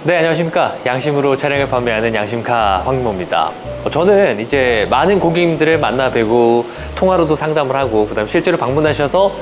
네, 안녕하십니까. 양심으로 차량을 판매하는 양심카 황민모입니다. 저는 이제 많은 고객님들을 만나 뵈고 통화로도 상담을 하고 그다음 실제로 방문하셔서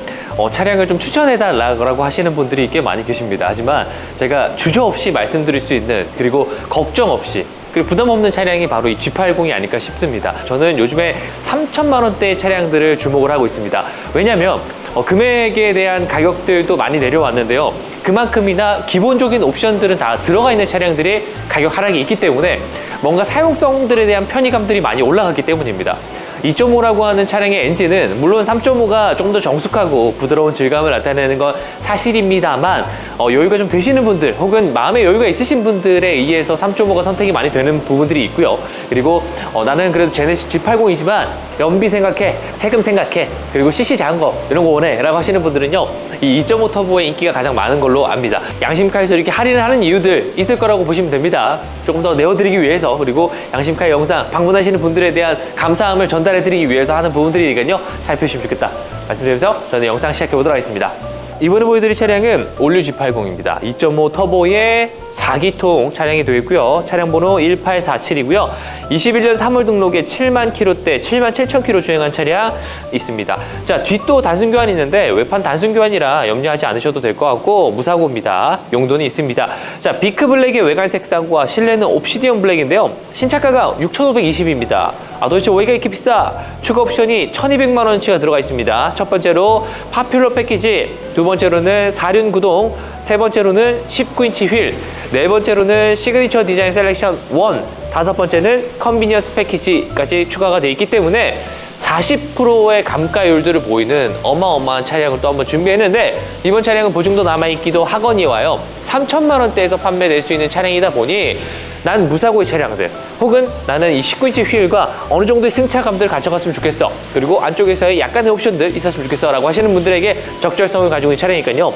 차량을 좀 추천해달라고 하시는 분들이 꽤 많이 계십니다. 하지만 제가 주저없이 말씀드릴 수 있는, 그리고 걱정 없이, 그리고 부담 없는 차량이 바로 이 G80이 아닐까 싶습니다. 저는 요즘에 3천만 원대의 차량들을 주목을 하고 있습니다. 왜냐하면 금액에 대한 가격들도 많이 내려왔는데요. 그만큼이나 기본적인 옵션들은 다 들어가 있는 차량들의 가격 하락이 있기 때문에 뭔가 사용성들에 대한 편의감들이 많이 올라갔기 때문입니다. 2.5라고 하는 차량의 엔진은 물론 3.5가 좀 더 정숙하고 부드러운 질감을 나타내는 건 사실입니다만 여유가 좀 되시는 분들 혹은 마음의 여유가 있으신 분들에 의해서 3.5가 선택이 많이 되는 부분들이 있고요. 그리고 나는 그래도 제네시스 G80이지만 연비 생각해, 세금 생각해, 그리고 CC 작은 거 이런 거 원해 라고 하시는 분들은요, 이 2.5 터보의 인기가 가장 많은 걸로 압니다. 양심카에서 이렇게 할인을 하는 이유들 있을 거라고 보시면 됩니다. 조금 더 내어드리기 위해서, 그리고 양심카의 영상 방문하시는 분들에 대한 감사함을 전달해드리기 위해서 하는 부분들이니까요, 살펴주시면 좋겠다 말씀드리면서 저는 영상 시작해보도록 하겠습니다. 이번에 보여드릴 차량은 올류 G80입니다. 2.5 터보의 4기통 차량이 되어 있고요. 차량 번호 1847이고요. 21년 3월 등록에 7만 킬로대, 7만 7천 킬로 주행한 차량 있습니다. 자, 뒷도 단순 교환이 있는데 외판 단순 교환이라 염려하지 않으셔도 될 것 같고 무사고입니다. 용도는 있습니다. 자, 비크 블랙의 외관 색상과 실내는 옵시디언 블랙인데요. 신차가가 6,520입니다. 도대체 왜 이렇게 비싸? 추가 옵션이 1,200만 원어치가 들어가 있습니다. 첫 번째로 파퓰러 패키지, 두 번째로는 4륜 구동, 세 번째로는 19인치 휠, 네 번째로는 시그니처 디자인 셀렉션 1, 다섯 번째는 컨비니언스 패키지까지 추가가 되어 있기 때문에 40%의 감가율들을 보이는 어마어마한 차량을 또 한번 준비했는데, 이번 차량은 보증도 남아있기도 하거니와요, 3천만 원대에서 판매될 수 있는 차량이다 보니 난 무사고의 차량들, 혹은 나는 이 19인치 휠과 어느 정도의 승차감들을 가져갔으면 좋겠어, 그리고 안쪽에서의 약간의 옵션들 있었으면 좋겠어 라고 하시는 분들에게 적절성을 가지고 있는 차량이니까요.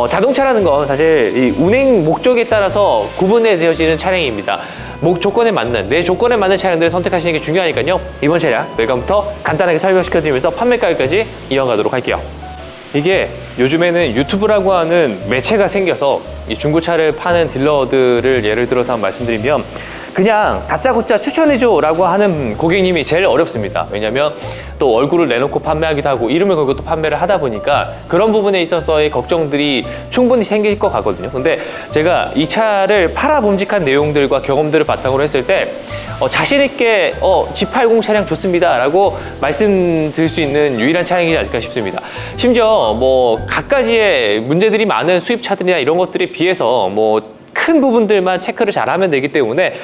자동차라는 건 사실 이 운행 목적에 따라서 구분해 되어지는 차량입니다. 조건에 맞는, 내 조건에 맞는 차량들을 선택하시는 게 중요하니까요. 이번 차량 외관부터 간단하게 설명시켜드리면서 판매가격까지 이어가도록 할게요. 이게 요즘에는 유튜브라고 하는 매체가 생겨서 이 중고차를 파는 딜러들을 예를 들어서 한번 말씀드리면, 그냥 다짜고짜 추천해줘 라고 하는 고객님이 제일 어렵습니다. 왜냐면 또 얼굴을 내놓고 판매하기도 하고 이름을 걸고 또 판매를 하다 보니까 그런 부분에 있어서의 걱정들이 충분히 생길 것 같거든요. 근데 제가 이 차를 팔아봄직한 내용들과 경험들을 바탕으로 했을 때 자신있게 G80 차량 좋습니다 라고 말씀드릴 수 있는 유일한 차량이지 않을까 싶습니다. 심지어 갖가지의 문제들이 많은 수입차들이나 이런 것들에 비해서 큰 부분들만 체크를 잘하면 되기 때문에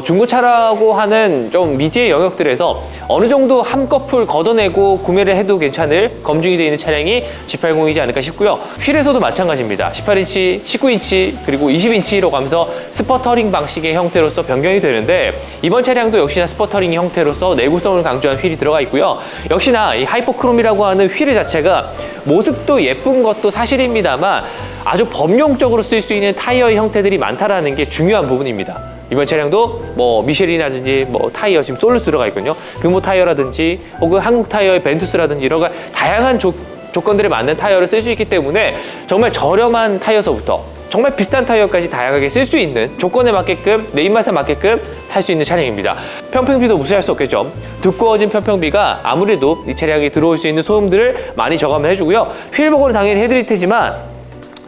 중고차라고 하는 좀 미지의 영역들에서 어느 정도 한꺼풀 걷어내고 구매를 해도 괜찮을 검증이 되어 있는 차량이 G80이지 않을까 싶고요. 휠에서도 마찬가지입니다. 18인치, 19인치, 그리고 20인치로 가면서 스퍼터링 방식의 형태로서 변경이 되는데, 이번 차량도 역시나 스퍼터링 형태로서 내구성을 강조한 휠이 들어가 있고요. 역시나 이 하이퍼크롬이라고 하는 휠 자체가 모습도 예쁜 것도 사실입니다만 아주 범용적으로 쓸 수 있는 타이어의 형태들이 많다라는 게 중요한 부분입니다. 이번 차량도 미쉐린이라든지 타이어 지금 솔루스 들어가 있거든요. 금호 타이어라든지 혹은 한국 타이어의 벤투스라든지 이런 다양한 조건들에 맞는 타이어를 쓸 수 있기 때문에 정말 저렴한 타이어서부터 정말 비싼 타이어까지 다양하게 쓸 수 있는, 조건에 맞게끔, 내 입맛에 맞게끔 탈 수 있는 차량입니다. 평평비도 무시할 수 없겠죠. 두꺼워진 평평비가 아무래도 이 차량에 들어올 수 있는 소음들을 많이 저감을 해주고요. 휠 복원은 당연히 해드릴 테지만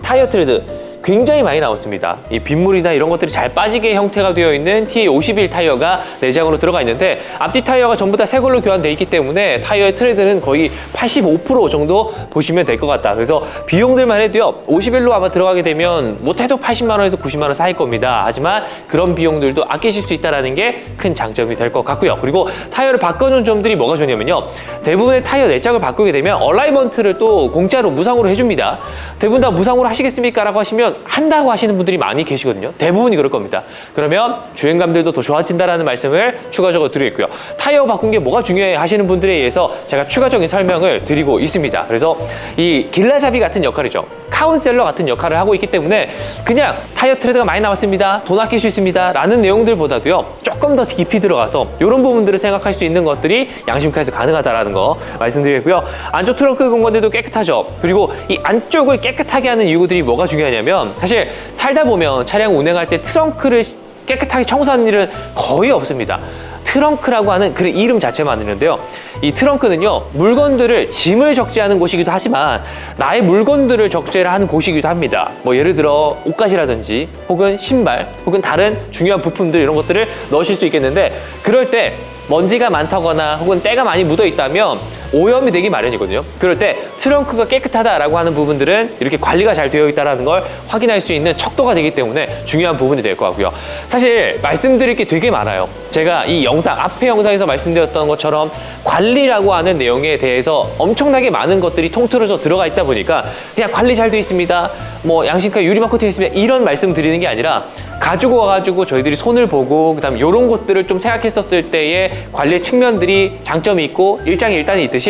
타이어 트레드 굉장히 많이 나왔습니다. 이 빗물이나 이런 것들이 잘 빠지게 형태가 되어 있는 TA51 타이어가 내장으로 들어가 있는데, 앞뒤 타이어가 전부 다 새 걸로 교환되어 있기 때문에 타이어의 트레드는 거의 85% 정도 보시면 될 것 같다. 그래서 비용들만 해도요, 51로 아마 들어가게 되면 못해도 80만 원에서 90만 원 사이일 겁니다. 하지만 그런 비용들도 아끼실 수 있다는 게 큰 장점이 될 것 같고요. 그리고 타이어를 바꿔준 점들이 뭐가 좋냐면요, 대부분의 타이어 내장을 바꾸게 되면 얼라이먼트를 또 공짜로 무상으로 해줍니다. 대부분 다 무상으로 하시겠습니까? 라고 하시면 한다고 하시는 분들이 많이 계시거든요. 대부분이 그럴 겁니다. 그러면 주행감들도 더 좋아진다는 말씀을 추가적으로 드리고요. 타이어 바꾼 게 뭐가 중요해 하시는 분들에 의해서 제가 추가적인 설명을 드리고 있습니다. 그래서 이 길라잡이 같은 역할이죠. 카운셀러 같은 역할을 하고 있기 때문에 그냥 타이어 트레드가 많이 나왔습니다, 돈 아낄 수 있습니다 라는 내용들보다도요, 조금 더 깊이 들어가서 이런 부분들을 생각할 수 있는 것들이 양심카에서 가능하다라는 거 말씀드리고요. 안쪽 트렁크 공간들도 깨끗하죠. 그리고 이 안쪽을 깨끗하게 하는 이유들이 뭐가 중요하냐면 뭐냐면 사실 살다 보면 차량 운행할 때 트렁크를 깨끗하게 청소하는 일은 거의 없습니다. 트렁크라고 하는 그 이름 자체만 있는데요. 이 트렁크는요, 물건들을, 짐을 적재하는 곳이기도 하지만 나의 물건들을 적재를 하는 곳이기도 합니다. 뭐 예를 들어 옷가지라든지 혹은 신발 혹은 다른 중요한 부품들 이런 것들을 넣으실 수 있겠는데, 그럴 때 먼지가 많다거나 혹은 때가 많이 묻어 있다면 오염이 되기 마련이거든요. 그럴 때 트렁크가 깨끗하다라고 하는 부분들은 이렇게 관리가 잘 되어 있다는 걸 확인할 수 있는 척도가 되기 때문에 중요한 부분이 될 것 같고요. 사실 말씀드릴 게 되게 많아요. 제가 이 영상, 앞에 영상에서 말씀드렸던 것처럼 관리라고 하는 내용에 대해서 엄청나게 많은 것들이 통틀어서 들어가 있다 보니까 그냥 관리 잘 되어 있습니다, 뭐 양심카 유리막 코팅 했습니다, 이런 말씀 드리는 게 아니라 가지고 와가지고 저희들이 손을 보고 그다음 이런 것들을 좀 생각했었을 때의 관리 측면들이 장점이 있고 일장일단이 있듯이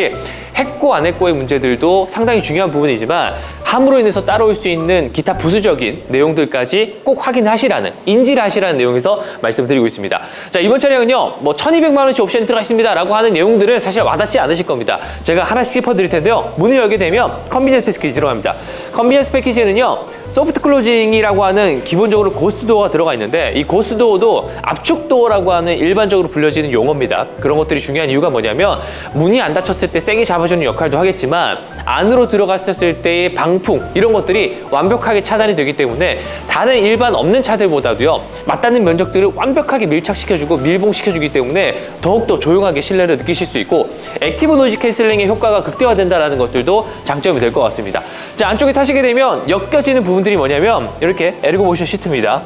했고 안 했고의 문제들도 상당히 중요한 부분이지만 함으로 인해서 따라올 수 있는 기타 부수적인 내용들까지 꼭 확인하시라는, 인지를 하시라는 내용에서 말씀드리고 있습니다. 자, 이번 차량은요, 뭐 1200만 원치 옵션이 들어가 있습니다 라고 하는 내용들은 사실 와닿지 않으실 겁니다. 제가 하나씩 짚어드릴 텐데요, 문을 열게 되면 컨비니언스 패키지 들어갑니다. 컨비니언스 패키지는요, 소프트 클로징이라고 하는 기본적으로 고스트 도어가 들어가 있는데, 이 고스트 도어도 압축 도어라고 하는 일반적으로 불려지는 용어입니다. 그런 것들이 중요한 이유가 뭐냐면 문이 안 닫혔을 때 세게 잡아주는 역할도 하겠지만 안으로 들어갔을 때의 방풍 이런 것들이 완벽하게 차단이 되기 때문에 다른 일반 없는 차들보다도요, 맞닿는 면적들을 완벽하게 밀착시켜주고 밀봉시켜주기 때문에 더욱더 조용하게 실내를 느끼실 수 있고 액티브 노이즈 캔슬링의 효과가 극대화된다는 것들도 장점이 될 것 같습니다. 자, 안쪽에 타시게 되면 엮여지는 부분들이 뭐냐면 이렇게 에르고 모션 시트입니다.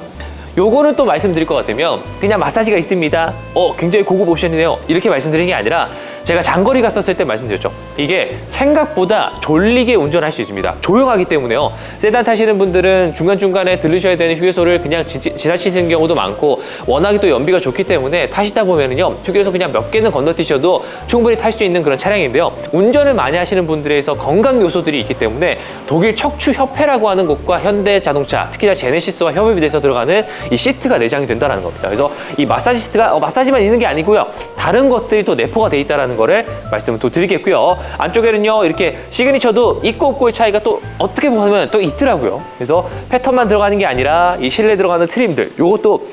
요거는 또 말씀드릴 것 같으면 그냥 마사지가 있습니다, 굉장히 고급 옵션이네요, 이렇게 말씀드리는 게 아니라 제가 장거리 갔었을 때 말씀드렸죠. 이게 생각보다 졸리게 운전할 수 있습니다. 조용하기 때문에요. 세단 타시는 분들은 중간중간에 들르셔야 되는 휴게소를 그냥 지나치시는 경우도 많고 워낙에 또 연비가 좋기 때문에 타시다 보면은요, 휴게소 그냥 몇 개는 건너뛰셔도 충분히 탈 수 있는 그런 차량인데요. 운전을 많이 하시는 분들에서 건강 요소들이 있기 때문에 독일 척추협회라고 하는 곳과 현대자동차, 특히나 제네시스와 협업이 돼서 들어가는 이 시트가 내장이 된다는 겁니다. 그래서 이 마사지 시트가 마사지만 있는 게 아니고요, 다른 것들이 또 내포가 돼 있다는 거를 말씀을 또 드리겠고요. 안쪽에는요, 이렇게 시그니처도 있고 없고의 차이가 또 어떻게 보면 또 있더라고요. 그래서 패턴만 들어가는 게 아니라 이 실내 들어가는 트림들, 요것도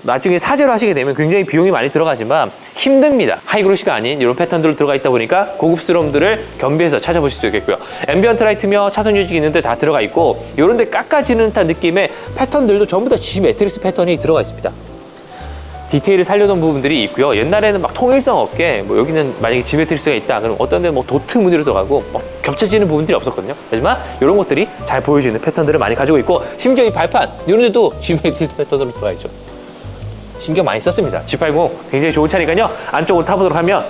나중에 사제로 하시게 되면 굉장히 비용이 많이 들어가지만 힘듭니다. 하이그로시가 아닌 이런 패턴들로 들어가 있다 보니까 고급스러움들을 겸비해서 찾아보실 수 있겠고요. 앰비언트 라이트며 차선 유지 기능들 다 들어가 있고 이런 데 깎아지는 듯한 느낌의 패턴들도 전부 다 G 매트릭스 패턴이 들어가 있습니다. 디테일을 살려놓은 부분들이 있고요. 옛날에는 막 통일성 없게 뭐 여기는 만약에 G 매트릭스가 있다 그럼 어떤 데는 뭐 도트 무늬로 들어가고 뭐 겹쳐지는 부분들이 없었거든요. 하지만 이런 것들이 잘 보여지는 패턴들을 많이 가지고 있고 심지어 이 발판 이런 데도 G 매트릭스 패턴으로 들어가 있죠. 신경 많이 썼습니다. G80 굉장히 좋은 차니까요. 안쪽으로 타보도록 하면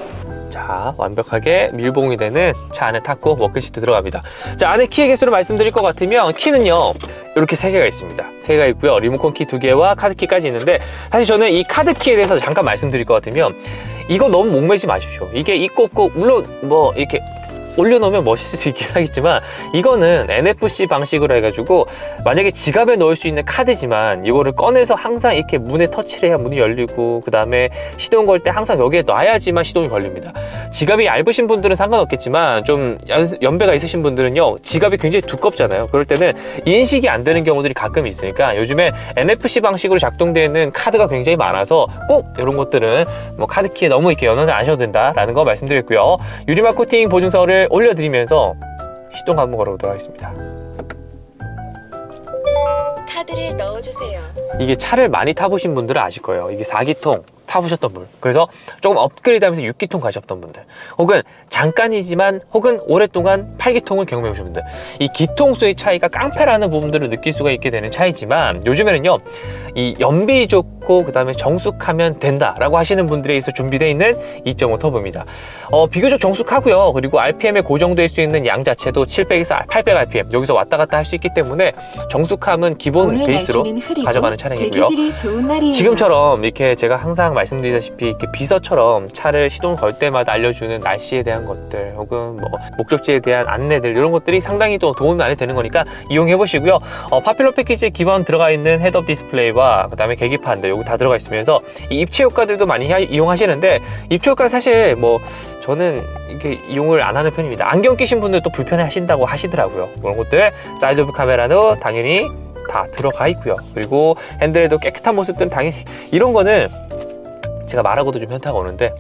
자, 완벽하게 밀봉이 되는 차 안에 탔고 워크 시트 들어갑니다. 자, 안에 키의 개수를 말씀드릴 것 같으면 키는요, 이렇게 3개가 있습니다. 3개가 있고요. 리모컨 키 2개와 카드 키까지 있는데 사실 저는 이 카드 키에 대해서 잠깐 말씀드릴 것 같으면 이거 너무 목매지 마십시오. 이게 있고 없고 물론 뭐 이렇게 올려놓으면 멋있을 수 있긴 하겠지만 이거는 NFC 방식으로 해가지고 만약에 지갑에 넣을 수 있는 카드지만 이거를 꺼내서 항상 이렇게 문에 터치를 해야 문이 열리고 그 다음에 시동 걸 때 항상 여기에 놔야지만 시동이 걸립니다. 지갑이 얇으신 분들은 상관없겠지만 좀 연배가 있으신 분들은요, 지갑이 굉장히 두껍잖아요. 그럴 때는 인식이 안 되는 경우들이 가끔 있으니까 요즘에 NFC 방식으로 작동되는 카드가 굉장히 많아서 꼭 이런 것들은 뭐 카드키에 너무 이렇게 연연을 안 하셔도 된다라는 거 말씀드렸고요. 유리막 코팅 보증서를 올려드리면서 시동 한번 걸어보도록 하겠습니다. 카드를 넣어주세요. 이게 차를 많이 타보신 분들은 아실 거예요. 이게 4기통 타보셨던 분, 그래서 조금 업그레이드 하면서 6기통 가셨던 분들, 혹은 잠깐이지만 혹은 오랫동안 8기통을 경험해 보신 분들, 이 기통수의 차이가 깡패라는 부분들을 느낄 수가 있게 되는 차이지만 요즘에는요, 이 연비 좋고 그 다음에 정숙하면 된다라고 하시는 분들에 의해서 준비되어 있는 2.5 터보입니다. 비교적 정숙하고요. 그리고 RPM에 고정될 수 있는 양 자체도 700에서 800 RPM 여기서 왔다 갔다 할 수 있기 때문에 정숙함은 기본 베이스로 가져가는 차량이고요. 지금처럼 이렇게 제가 항상 말씀드리다시피 이렇게 비서처럼 차를 시동 걸 때마다 알려주는 날씨에 대한 것들 혹은 뭐 목적지에 대한 안내들 이런 것들이 상당히 또 도움이 많이 되는 거니까 이용해 보시고요. 파필러 패키지 기본 들어가 있는 헤드업 디스플레이와 그 다음에 계기판들 여기 다 들어가 있으면서 이 입체 효과들도 많이 이용하시는데 입체 효과 사실 뭐 저는 이렇게 이용을 안 하는 편입니다. 안경 끼신 분들 또 불편해 하신다고 하시더라고요. 그런 것들 사이드 오브 카메라도 당연히 다 들어가 있고요. 그리고 핸들에도 깨끗한 모습들은 당연히 이런 거는 제가 말하고도 좀 현타가 오는데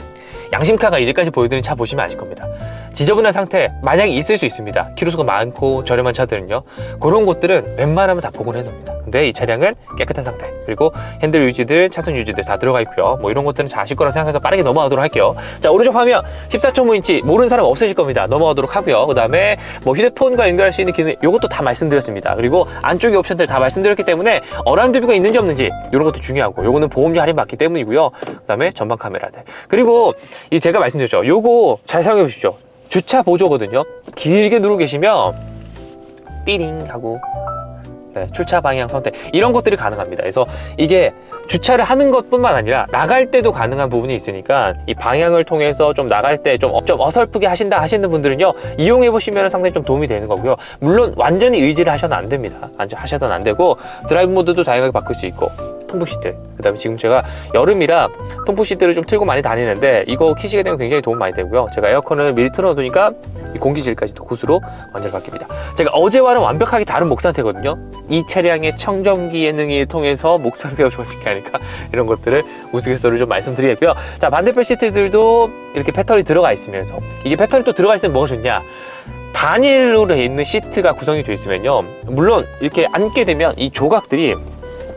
양심카가 이제까지 보여드린 차 보시면 아실 겁니다. 지저분한 상태 만약에 있을 수 있습니다. 키로수가 많고 저렴한 차들은요, 그런 곳들은 웬만하면 다 복원해 놓습니다. 근데 이 차량은 깨끗한 상태, 그리고 핸들 유지들, 차선 유지들 다 들어가 있고요. 뭐 이런 것들은 잘 아실 거라 생각해서 빠르게 넘어가도록 할게요. 자, 오른쪽 화면 14.5인치 모르는 사람 없으실 겁니다. 넘어가도록 하고요. 그 다음에 뭐 휴대폰과 연결할 수 있는 기능, 이것도 다 말씀드렸습니다. 그리고 안쪽의 옵션들 다 말씀드렸기 때문에 어라운드 뷰가 있는지 없는지 이런 것도 중요하고, 요거는 보험료 할인 받기 때문이고요. 그 다음에 전방 카메라들, 그리고 이 제가 말씀드렸죠, 요거 잘 사용해 보십시오. 주차 보조거든요. 길게 누르고 계시면 띠링 하고, 네, 출차 방향 선택, 이런 것들이 가능합니다. 그래서 이게 주차를 하는 것뿐만 아니라 나갈 때도 가능한 부분이 있으니까, 이 방향을 통해서 좀 나갈 때 좀 어설프게 하신다 하시는 분들은요, 이용해 보시면 상당히 좀 도움이 되는 거고요. 물론 완전히 의지를 하셔도 안 됩니다. 하셔도 안 되고, 드라이브 모드도 다양하게 바꿀 수 있고, 통풍 시트, 그 다음에 지금 제가 여름이라 통풍 시트를 좀 틀고 많이 다니는데, 이거 키시게 되면 굉장히 도움 많이 되고요. 제가 에어컨을 미리 틀어놓으니까 이 공기질까지도 굿으로 완전히 바뀝니다. 제가 어제와는 완벽하게 다른 목 상태거든요. 이 차량의 청정기 예능을 통해서 목소리가 좋아지게 하니까 이런 것들을 우스갯소리를 좀 말씀드리겠고요. 자, 반대편 시트들도 이렇게 패턴이 들어가 있으면서, 이게 패턴이 또 들어가 있으면 뭐가 좋냐, 단일로 돼 있는 시트가 구성이 되어 있으면요, 물론 이렇게 앉게 되면 이 조각들이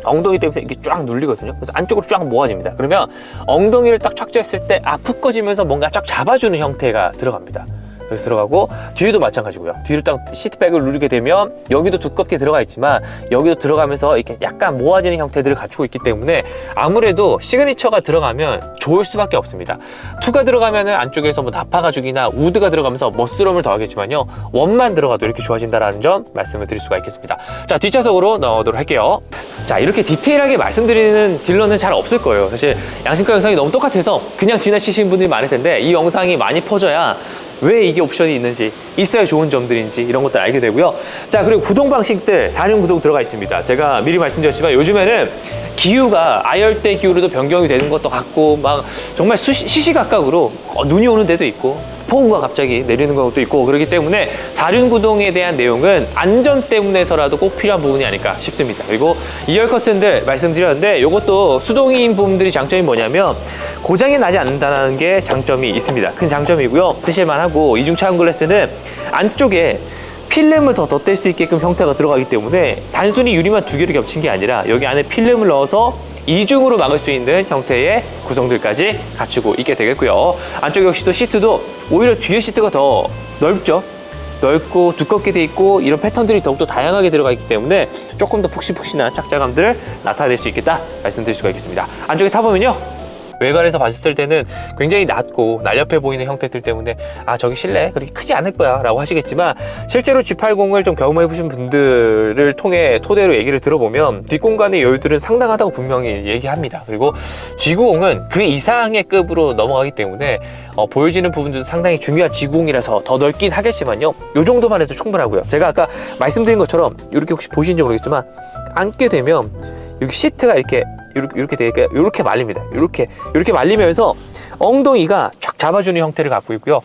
엉덩이 때문에 이렇게 쫙 눌리거든요. 그래서 안쪽으로 쫙 모아집니다. 그러면 엉덩이를 딱 착지했을 때 앞으 꺼지면서 뭔가 쫙 잡아주는 형태가 들어갑니다. 그래서 들어가고, 뒤에도 마찬가지고요. 뒤로 딱 시트백을 누르게 되면 여기도 두껍게 들어가 있지만 여기도 들어가면서 이렇게 약간 모아지는 형태들을 갖추고 있기 때문에 아무래도 시그니처가 들어가면 좋을 수밖에 없습니다. 2가 들어가면은 안쪽에서 뭐 나파 가죽이나 우드가 들어가면서 멋스러움을 더하겠지만요, 1만 들어가도 이렇게 좋아진다라는 점 말씀을 드릴 수가 있겠습니다. 자, 뒷좌석으로 넣어도록 할게요. 자, 이렇게 디테일하게 말씀드리는 딜러는 잘 없을 거예요. 사실 양심카 영상이 너무 똑같아서 그냥 지나치시는 분들이 많을 텐데, 이 영상이 많이 퍼져야 왜 이게 옵션이 있는지, 있어야 좋은 점들인지 이런 것들 알게 되고요. 자, 그리고 구동 방식들 4륜 구동 들어가 있습니다. 제가 미리 말씀드렸지만 요즘에는 기후가 아열대 기후로도 변경이 되는 것도 같고, 막 정말 시시각각으로 눈이 오는 데도 있고 폭우가 갑자기 내리는 것도 있고, 그렇기 때문에 4륜 구동에 대한 내용은 안전 때문에서라도 꼭 필요한 부분이 아닐까 싶습니다. 그리고 2열 커튼들 말씀드렸는데, 이것도 수동인 부분들이 장점이 뭐냐면 고장이 나지 않는다는 게 장점이 있습니다. 큰 장점이고요. 쓰실만하고, 이중 차원 글래스는 안쪽에 필름을 더 덧댈 수 있게끔 형태가 들어가기 때문에 단순히 유리만 2개를 겹친 게 아니라 여기 안에 필름을 넣어서 이중으로 막을 수 있는 형태의 구성들까지 갖추고 있게 되겠고요. 안쪽 역시도 시트도 오히려 뒤에 시트가 더 넓죠. 넓고 두껍게 돼 있고, 이런 패턴들이 더욱더 다양하게 들어가 있기 때문에 조금 더 푹신푹신한 착자감들을 나타낼 수 있겠다 말씀드릴 수가 있겠습니다. 안쪽에 타보면요, 외관에서 봤을 때는 굉장히 낮고 날렵해 보이는 형태들 때문에 아, 저기 실내 그렇게 크지 않을 거야 라고 하시겠지만, 실제로 G80을 좀 경험해 보신 분들을 통해 토대로 얘기를 들어보면 뒷공간의 여유들은 상당하다고 분명히 얘기합니다. 그리고 G90은 그 이상의 급으로 넘어가기 때문에 보여지는 부분들도 상당히 중요한 G90이라서 더 넓긴 하겠지만요, 이 정도만 해도 충분하고요. 제가 아까 말씀드린 것처럼 이렇게 혹시 보시는지 모르겠지만, 앉게 되면 이렇게 시트가 이렇게 되니까 이렇게 말립니다. 이렇게 말리면서 엉덩이가 쫙 잡아주는 형태를 갖고 있고요.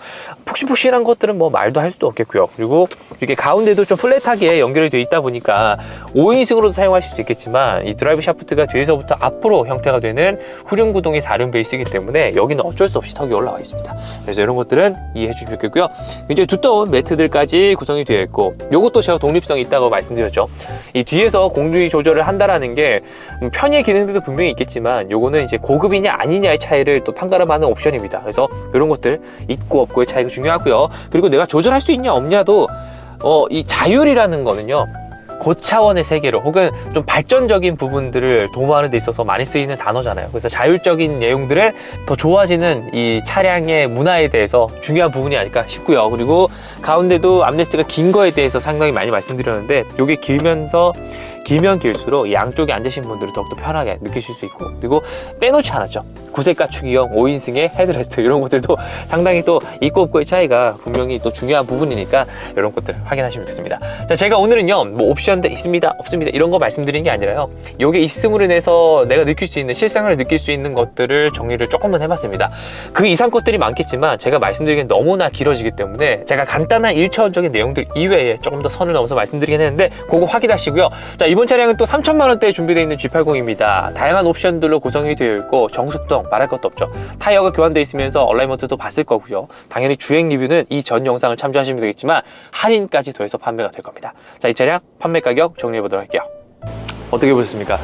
푹신푹신한 것들은 뭐 말도 할 수도 없겠고요. 그리고 이렇게 가운데도 좀 플랫하게 연결이 되어 있다 보니까 5인승으로도 사용하실 수 있겠지만, 이 드라이브 샤프트가 뒤에서부터 앞으로 형태가 되는 후륜 구동의 4륜 베이스이기 때문에 여기는 어쩔 수 없이 턱이 올라와 있습니다. 그래서 이런 것들은 이해해 주시면 좋겠고요. 굉장히 두꺼운 매트들까지 구성이 되어 있고, 이것도 제가 독립성이 있다고 말씀드렸죠. 이 뒤에서 공기 조절을 한다라는 게 편의의 기능들도 분명히 있겠지만, 요거는 이제 고급이냐 아니냐의 차이를 또 판가름하는 옵션입니다. 그래서 이런 것들 있고 없고의 차이가 중요하고요. 그리고 내가 조절할 수 있냐 없냐도 이 자율이라는 거는요, 고차원의 세계로 혹은 좀 발전적인 부분들을 도모하는 데 있어서 많이 쓰이는 단어잖아요. 그래서 자율적인 내용들을 더 좋아지는 이 차량의 문화에 대해서 중요한 부분이 아닐까 싶고요. 그리고 가운데도 암레스트가 긴 거에 대해서 상당히 많이 말씀드렸는데, 이게 길면 길수록 양쪽에 앉으신 분들은 더욱더 편하게 느끼실 수 있고, 그리고 빼놓지 않았죠. 구색 갖추기형 5인승의 헤드레스트, 이런 것들도 상당히 또 있고 없고의 차이가 분명히 또 중요한 부분이니까 이런 것들 확인하시면 좋겠습니다. 자, 제가 오늘은요, 뭐 옵션들 있습니다 없습니다 이런 거 말씀드리는 게 아니라요, 요게 있음으로 인해서 내가 느낄 수 있는, 실생활에 느낄 수 있는 것들을 정리를 조금만 해봤습니다. 그 이상 것들이 많겠지만 제가 말씀드리기엔 너무나 길어지기 때문에 제가 간단한 1차원적인 내용들 이외에 조금 더 선을 넘어서 말씀드리긴 했는데, 그거 확인하시고요. 자, 이번 차량은 또 3천만 원대에 준비되어 있는 G80입니다. 다양한 옵션들로 구성이 되어 있고 정숙성 말할 것도 없죠. 타이어가 교환되어 있으면서 얼라이먼트도 봤을 거고요. 당연히 주행 리뷰는 이 전 영상을 참조하시면 되겠지만 할인까지 더해서 판매가 될 겁니다. 자, 이 차량 판매 가격 정리해 보도록 할게요. 어떻게 보셨습니까?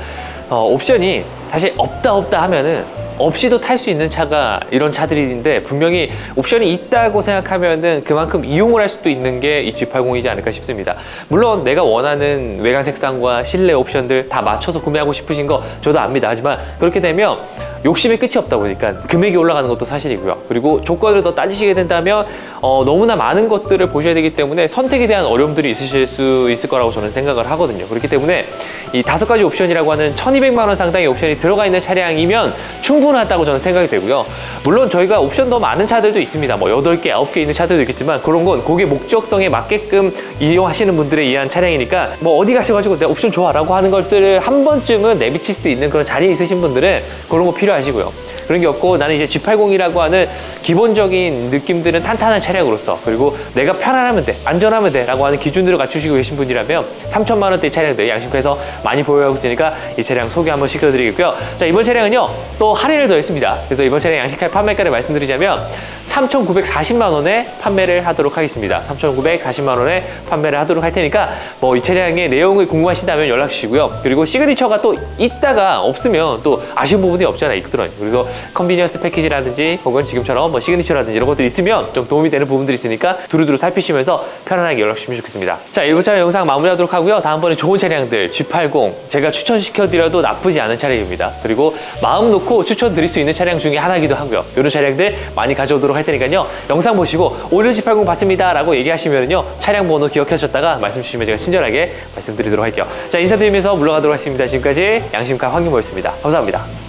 옵션이 사실 없다 하면은 없이도 탈 수 있는 차가 이런 차들인데, 분명히 옵션이 있다고 생각하면은 그만큼 이용을 할 수도 있는 게 이 G80이지 않을까 싶습니다. 물론 내가 원하는 외관 색상과 실내 옵션들 다 맞춰서 구매하고 싶으신 거 저도 압니다. 하지만 그렇게 되면 욕심이 끝이 없다 보니까 금액이 올라가는 것도 사실이고요. 그리고 조건을 더 따지시게 된다면 너무나 많은 것들을 보셔야 되기 때문에 선택에 대한 어려움들이 있으실 수 있을 거라고 저는 생각을 하거든요. 그렇기 때문에 이 5가지 옵션이라고 하는 1,200만 원 상당의 옵션이 들어가 있는 차량이면 충분하다고 저는 생각이 되고요. 물론 저희가 옵션 더 많은 차들도 있습니다. 뭐 8개, 9개 있는 차들도 있겠지만 그런 건 고객 목적성에 맞게끔 이용하시는 분들에 의한 차량이니까 뭐 어디 가셔가지고 내가 옵션 좋아 라고 하는 것들을 한 번쯤은 내비칠 수 있는 그런 자리에 있으신 분들은 그런 거 필요하시고요. 그런 게 없고 나는 이제 G80이라고 하는 기본적인 느낌들은 탄탄한 차량으로서, 그리고 내가 편안하면 돼, 안전하면 돼 라고 하는 기준들을 갖추시고 계신 분이라면 3천만 원대 차량들 양심카에서 많이 보유하고 있으니까 이 차량 소개 한번 시켜드리겠고요. 자, 이번 차량은요 또 할인을 더했습니다. 그래서 이번 차량 양심카의 판매가를 말씀드리자면 3,940만 원에 판매를 하도록 하겠습니다. 3,940만 원에 판매를 하도록 할 테니까 뭐 이 차량의 내용을 궁금하시다면 연락 주시고요. 그리고 시그니처가 또 있다가 없으면 또 아쉬운 부분이 없잖아요. 있거든요. 그래서 컨비니언스 패키지라든지 혹은 지금처럼 뭐 시그니처라든지 이런 것들이 있으면 좀 도움이 되는 부분들이 있으니까 두루두루 살피시면서 편안하게 연락 주시면 좋겠습니다. 자, 1번 차량 영상 마무리하도록 하고요. 다음번에 좋은 차량들 G80 제가 추천시켜드려도 나쁘지 않은 차량입니다. 그리고 마음 놓고 추천드릴 수 있는 차량 중에 하나이기도 하고요. 이런 차량들 많이 가져오도록 할 테니까요. 영상 보시고 오늘 G80 봤습니다 라고 얘기하시면요, 차량 번호 기억하셨다가 말씀 주시면 제가 친절하게 말씀드리도록 할게요. 자, 인사드리면서 물러가도록 하겠습니다. 지금까지 양심카 황윤모였습니다. 감사합니다.